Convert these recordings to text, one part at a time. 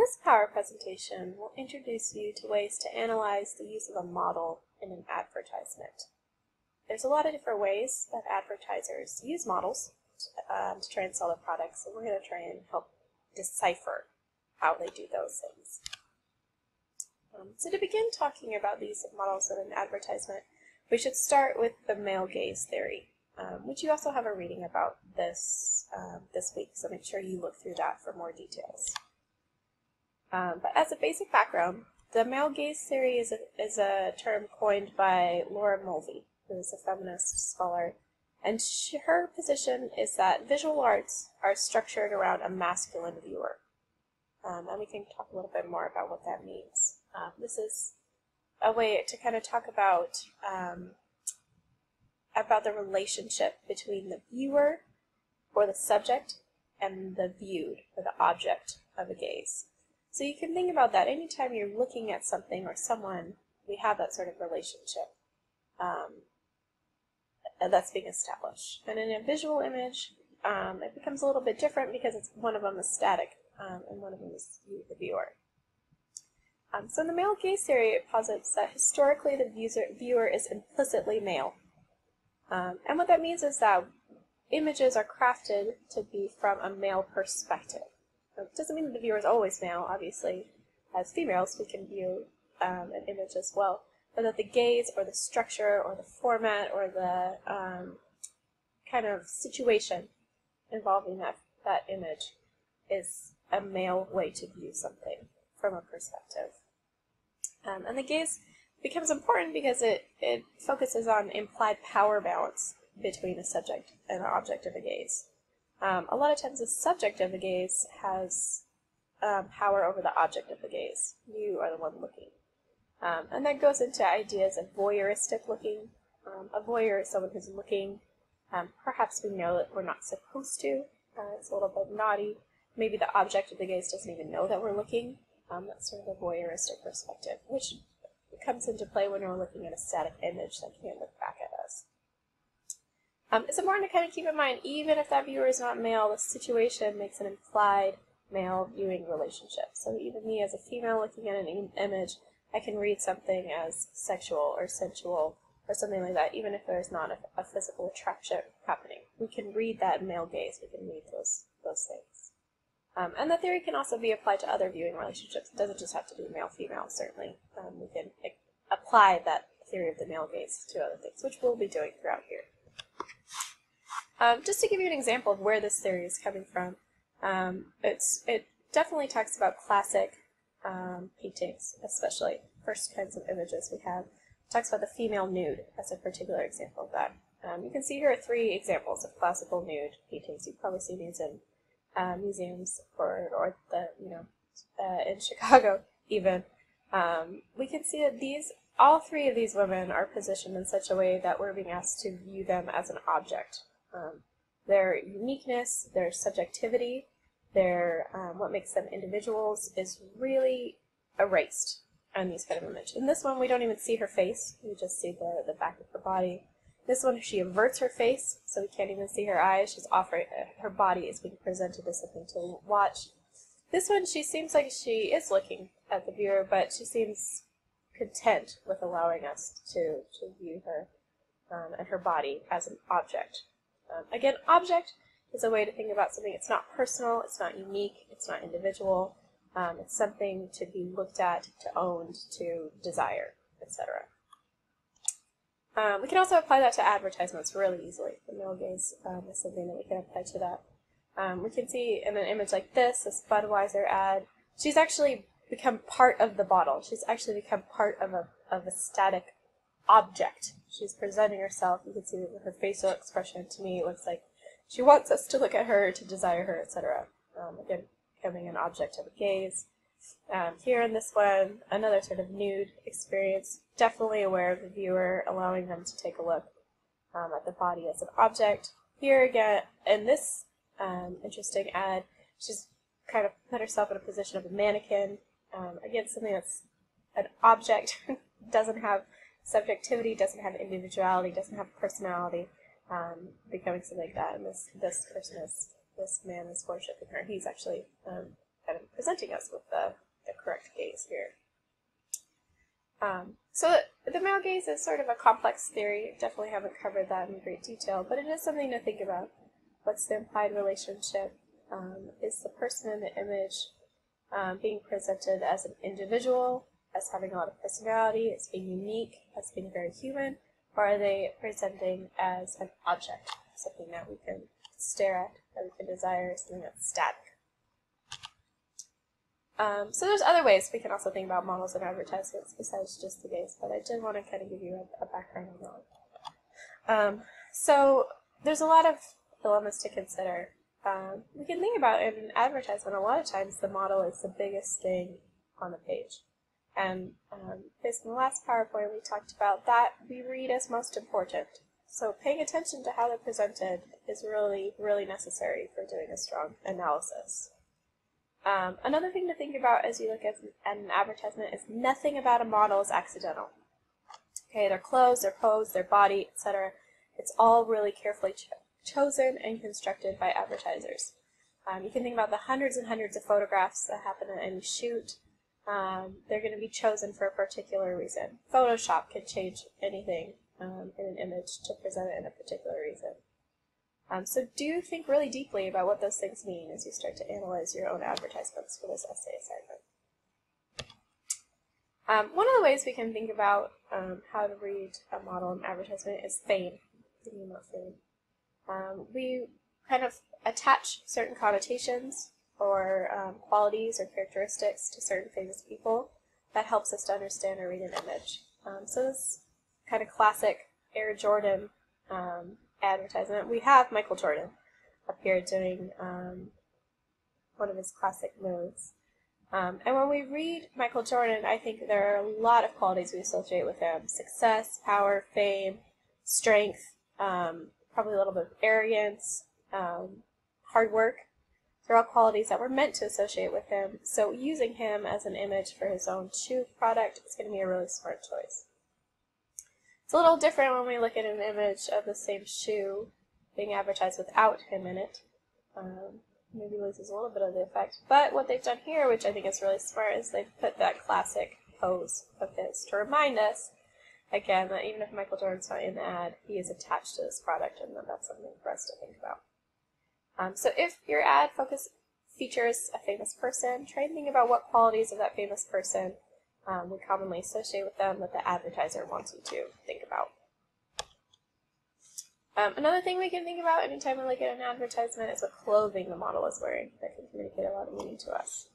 this power presentation, we'll introduce you to ways to analyze the use of a model in an advertisement. There's a lot of different ways that advertisers use models to try and sell their products, and we're going to try and help decipher how they do those things. So to begin talking about the use of models in an advertisement, we should start with the male gaze theory, which you also have a reading about this week, so make sure you look through that for more details. But as a basic background, the male gaze theory is a term coined by Laura Mulvey, who is a feminist scholar, and her position is that visual arts are structured around a masculine viewer. And we can talk a little bit more about what that means. This is a way to kind of talk about the relationship between the viewer, or the subject, and the viewed, or the object of a gaze. So you can think about that anytime you're looking at something or someone, we have that sort of relationship that's being established. And in a visual image, it becomes a little bit different because one of them is static and one of them is the viewer. So in the male gaze theory, it posits that historically the viewer is implicitly male. And what that means is that images are crafted to be from a male perspective. It doesn't mean that the viewer is always male, obviously. As females, we can view an image as well. But that the gaze, or the structure, or the format, or the kind of situation involving that image is a male way to view something from a perspective. And the gaze becomes important because it focuses on implied power balance between a subject and an object of a gaze. A lot of times the subject of the gaze has power over the object of the gaze. You are the one looking. And that goes into ideas of voyeuristic looking. A voyeur is someone who's looking. Perhaps we know that we're not supposed to. It's a little bit naughty. Maybe the object of the gaze doesn't even know that we're looking. That's sort of a voyeuristic perspective, which comes into play when we're looking at a static image that can't look back at us. It's important to kind of keep in mind, even if that viewer is not male, the situation makes an implied male viewing relationship. So even me as a female looking at an image, I can read something as sexual or sensual or something like that, even if there's not a physical attraction happening. We can read that male gaze, we can read those things. And the theory can also be applied to other viewing relationships. It doesn't just have to be male-female, certainly. We can apply that theory of the male gaze to other things, which we'll be doing throughout here. Just to give you an example of where this theory is coming from, it definitely talks about classic paintings, especially first kinds of images we have. It talks about the female nude as a particular example of that. You can see here are 3 examples of classical nude paintings. You've probably seen these in museums or the in Chicago even. We can see that all 3 of these women are positioned in such a way that we're being asked to view them as an object. Their uniqueness, their subjectivity, what makes them individuals is really erased on these kind of images. In this one, we don't even see her face. We just see the back of her body. This one, she averts her face, so we can't even see her eyes. She's her body is being presented as something to watch. This one, she seems like she is looking at the viewer, but she seems content with allowing us to view her and her body as an object. Again, object is a way to think about something. It's not personal, it's not unique, it's not individual. It's something to be looked at, to own, to desire, etc. We can also apply that to advertisements really easily. The male gaze is something that we can apply to that. We can see in an image like this Budweiser ad, she's actually become part of the bottle. She's actually become part of a static object. She's presenting herself. You can see with her facial expression, to me, it looks like she wants us to look at her, to desire her, etc. Again, becoming an object of a gaze. Here in this one, another sort of nude experience, definitely aware of the viewer, allowing them to take a look at the body as an object. Here again, in this interesting ad, she's kind of put herself in a position of a mannequin. Again, something that's an object, doesn't have subjectivity, doesn't have individuality, doesn't have personality, becoming something like that. And this man is worshiping her. He's actually kind of presenting us with the correct gaze here. So the male gaze is sort of a complex theory. Definitely haven't covered that in great detail, but it is something to think about. What's the implied relationship? Is the person in the image being presented as an individual, as having a lot of personality, as being unique, as being very human, or are they presenting as an object, something that we can stare at, that we can desire, something that's static? So there's other ways we can also think about models and advertisements besides just the gaze, but I did want to kind of give you a background on that. So there's a lot of dilemmas to consider. We can think about in an advertisement, a lot of times the model is the biggest thing on the page. And based on the last PowerPoint, we talked about that we read as most important. So paying attention to how they're presented is really, really necessary for doing a strong analysis. Another thing to think about as you look at an advertisement is nothing about a model is accidental. Okay, their clothes, their pose, their body, etc. It's all really carefully chosen and constructed by advertisers. You can think about the hundreds and hundreds of photographs that happen at any shoot. They're going to be chosen for a particular reason. Photoshop can change anything in an image to present it in a particular reason. So do think really deeply about what those things mean as you start to analyze your own advertisements for this essay assignment. One of the ways we can think about how to read a model and advertisement is fame, thinking about fame. We kind of attach certain connotations or qualities or characteristics to certain famous people. That helps us to understand or read an image. So this kind of classic Air Jordan advertisement. We have Michael Jordan up here doing one of his classic moves. And when we read Michael Jordan, I think there are a lot of qualities we associate with him. Success, power, fame, strength, probably a little bit of arrogance, hard work. They're all qualities that we're meant to associate with him. So using him as an image for his own shoe product is going to be a really smart choice. It's a little different when we look at an image of the same shoe being advertised without him in it. Maybe loses a little bit of the effect. But what they've done here, which I think is really smart, is they've put that classic pose of his to remind us, again, that even if Michael Jordan's not in the ad, he is attached to this product, and that's something for us to think about. So if your ad features a famous person, try and think about what qualities of that famous person we commonly associate with them that the advertiser wants you to think about. Another thing we can think about anytime we look at an advertisement is what clothing the model is wearing. That can communicate a lot of meaning to us.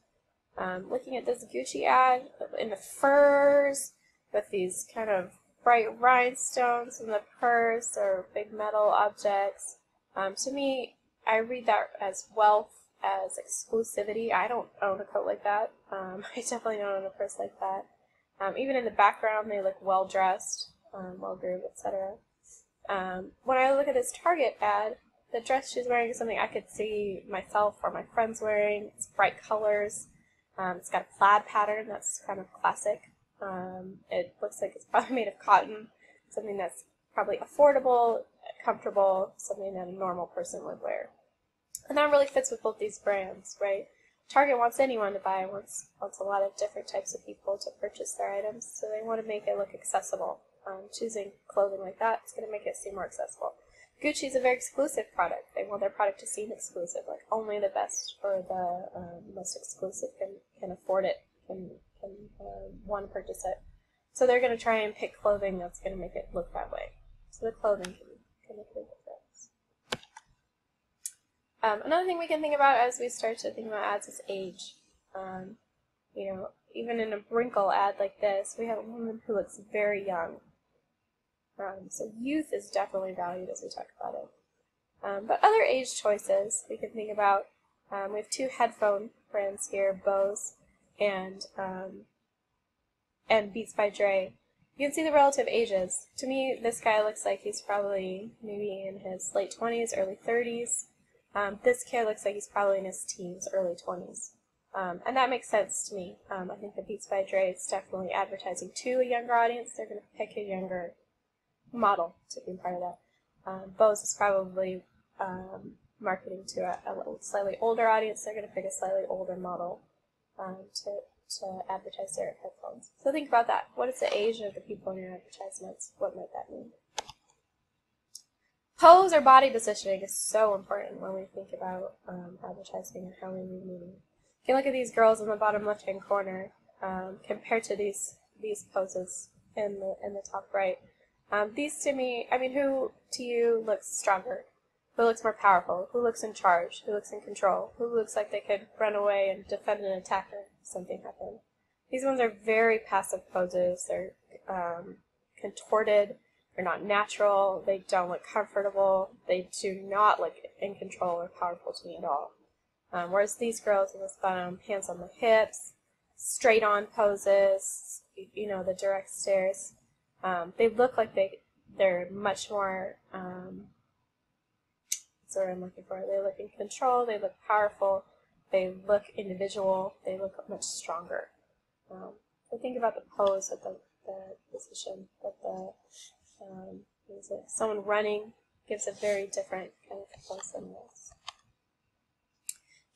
Looking at this Gucci ad in the furs with these kind of bright rhinestones in the purse or big metal objects. To me, I read that as wealth, as exclusivity. I don't own a coat like that. I definitely don't own a purse like that. Even in the background, they look well-dressed, well-groomed, etc. When I look at this Target ad, the dress she's wearing is something I could see myself or my friends wearing. It's bright colors. It's got a plaid pattern that's kind of classic. It looks like it's probably made of cotton, something that's probably affordable, comfortable, something that a normal person would wear. And that really fits with both these brands, right? Target wants anyone to buy, wants a lot of different types of people to purchase their items, so they want to make it look accessible. Choosing clothing like that is going to make it seem more accessible. Gucci is a very exclusive product. They want their product to seem exclusive, like only the best or the most exclusive can afford it, can want to purchase it. So they're going to try and pick clothing that's going to make it look that way. So the clothing can make a difference. Another thing we can think about as we start to think about ads is age. Even in a wrinkle ad like this, we have a woman who looks very young. So youth is definitely valued as we talk about it. But other age choices we can think about, we have two headphone brands here, Bose and Beats by Dre. You can see the relative ages. To me, this guy looks like he's probably maybe in his late 20s, early 30s. This kid looks like he's probably in his teens, early 20s. And that makes sense to me. I think the Beats by Dre is definitely advertising to a younger audience. They're going to pick a younger model to be part of that. Bose is probably marketing to a slightly older audience. They're going to pick a slightly older model to advertise their headphones. So think about that. What is the age of the people in your advertisements? What might that mean? Pose or body positioning is so important when we think about advertising and how we read meaning. You can look at these girls in the bottom left-hand corner compared to these poses in the top right. These to me, I mean, who to you looks stronger? Who looks more powerful? Who looks in charge? Who looks in control? Who looks like they could run away and defend an attacker if something happened? These ones are very passive poses. They're contorted. They're not natural. They don't look comfortable. They do not look in control or powerful to me at all. Whereas these girls in this bottom, hands on the hips, straight on poses, you know, the direct stares, they look like they're much more, that's what I'm looking for. They look in control, they look powerful, they look individual, they look much stronger. So think about the pose of the position that someone running gives a very different kind of pose than this.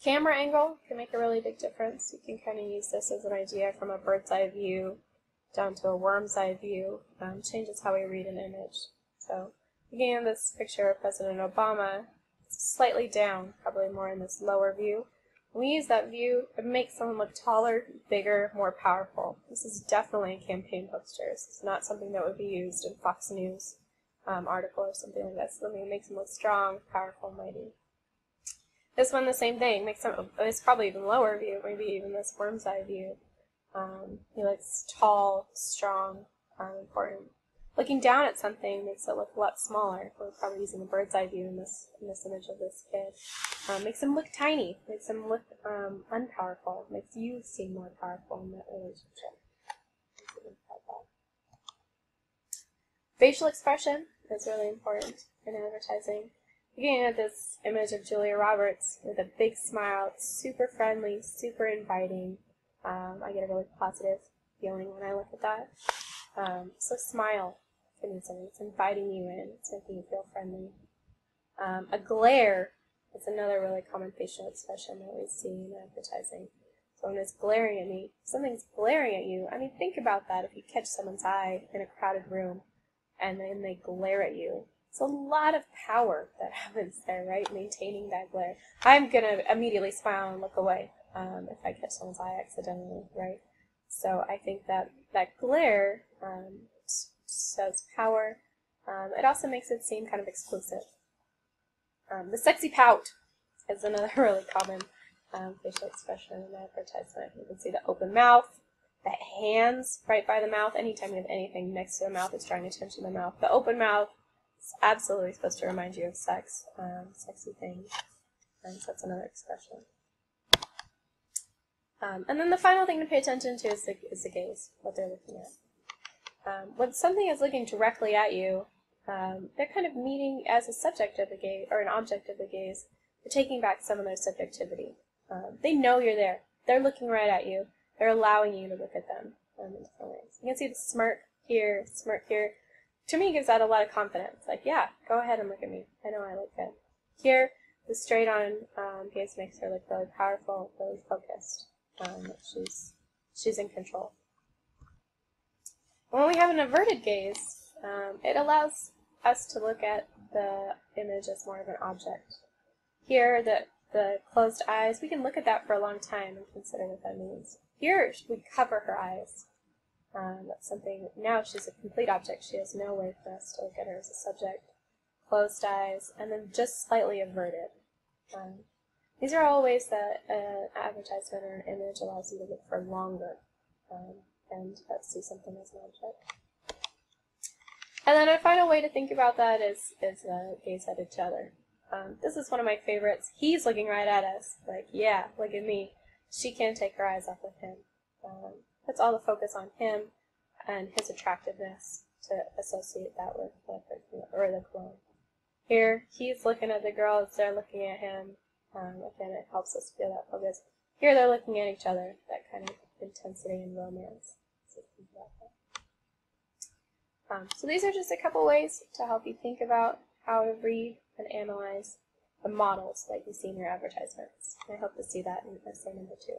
Camera angle can make a really big difference. You can kind of use this as an idea from a bird's eye view down to a worm's eye view. Changes how we read an image. So again, this picture of President Obama, it's slightly down, probably more in this lower view. When we use that view, it makes someone look taller, bigger, more powerful. This is definitely a campaign poster. It's not something that would be used in Fox News article or something like that. So it makes them look strong, powerful, mighty. This one, the same thing. It's probably even lower view, maybe even this worm's eye view. He looks tall, strong, important. Looking down at something makes it look a lot smaller. We're probably using the bird's eye view in this image of this kid. Makes him look tiny. Makes him look unpowerful. Makes you seem more powerful in that relationship. Facial expression is really important in advertising. Again, I have this image of Julia Roberts with a big smile. It's super friendly, super inviting. I get a really positive feeling when I look at that. So smile can mean something. It's inviting you in. It's making you feel friendly. A glare is another really common facial expression that we see in advertising. So when it's glaring at me, if something's glaring at you, I mean, think about that. If you catch someone's eye in a crowded room and then they glare at you, it's a lot of power that happens there, right? Maintaining that glare. I'm going to immediately smile and look away if I catch someone's eye accidentally, right? So I think that glare shows power. It also makes it seem kind of exclusive. The sexy pout is another really common facial expression in an advertisement. You can see the open mouth, the hands right by the mouth. Anytime you have anything next to the mouth, it's drawing attention to the mouth. The open mouth is absolutely supposed to remind you of sex, sexy things. So that's another expression. And then the final thing to pay attention to is the gaze, what they're looking at. When something is looking directly at you, they're kind of meeting as a subject of the gaze, or an object of the gaze. They're taking back some of their subjectivity. They know you're there. They're looking right at you. They're allowing you to look at them in different ways. You can see the smirk here, smirk here. To me, it gives that a lot of confidence. Like, yeah, go ahead and look at me. I know I look good. Here, the straight-on gaze makes her look really powerful, really focused. She's in control. When we have an averted gaze, it allows us to look at the image as more of an object. Here, the closed eyes, we can look at that for a long time and consider what that means. Here, we cover her eyes. That's something, now she's a complete object. She has no way for us to look at her as a subject. Closed eyes, and then just slightly averted. These are all ways that an advertisement or an image allows you to look for longer and see something as an object. And then a final way to think about that is gaze at each other. This is one of my favorites. He's looking right at us, like, yeah, look at me. She can't take her eyes off of him. Puts all the focus on him and his attractiveness to associate that with the clone. Here, he's looking at the girls, they're looking at him. Again, it helps us feel that focus. Here, they're looking at each other, that kind of intensity and romance. So these are just a couple ways to help you think about how to read and analyze the models that you see in your advertisements. I hope to see that in essay number 2.